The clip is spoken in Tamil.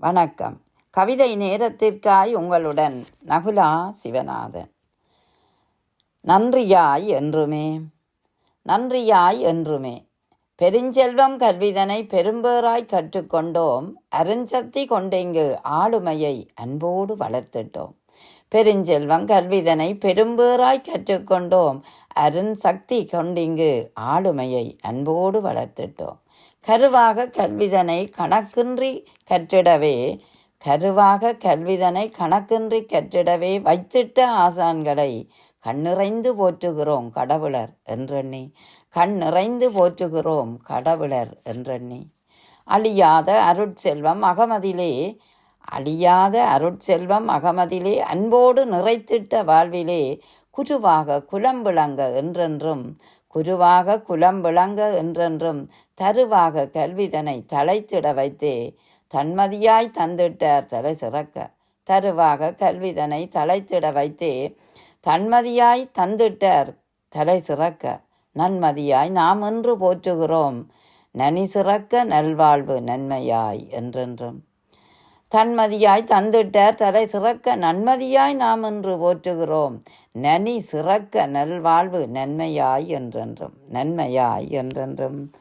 வணக்கம். கவிதை நேரத்திற்காய் உங்களுடன் நகுலா சிவநாதன். நன்றியாய் என்றுமே, நன்றியாய் என்றுமே. பெருஞ்செல்வம் கல்விதனை பெரும்பேறாய் கற்றுக்கொண்டோம். அருஞ்சக்தி கொண்டிங்கு ஆளுமையை அன்போடு வளர்த்திட்டோம். பெருஞ்செல்வம் கல்விதனை பெரும்பேறாய் கற்றுக்கொண்டோம். அருஞ்சக்தி கொண்டிங்கு ஆளுமையை அன்போடு வளர்த்திட்டோம். கருவாக கல்விதனை கணக்கின்றி கற்றிடவே வைத்திட்ட ஆசான்களை கண்ணிறைந்து போற்றுகிறோம் கடவுளர் என்றெண்ணி. கண்ணிறைந்து போற்றுகிறோம் கடவுளர் என்றெண்ணி. அழியாத அருட்செல்வம் அகமதிலே அன்போடு நிறைத்திட்ட வாழ்விலே குருவாக குலம்பிளங்க என்றென்றும் தருவாக கல்விதனை தலைத்திட வைத்தே தன்மதியாய் தந்திட்டார் தலை சிறக்க. தருவாக கல்விதனை தலைத்திட வைத்தே தன்மதியாய் தந்திட்டார் தலை சிறக்க. நன்மதியாய் நாம் இன்று போற்றுகிறோம் நனி சிறக்க நல்வாழ்வு நன்மையாய் என்றென்றும். தன்மதியாய் தந்திட்டார் தலை சிறக்க நன்மதியாய் நாம் இன்று போற்றுகிறோம் நனி சிறக்க நல்வாழ்வு நன்மையாய் என்றென்றும்.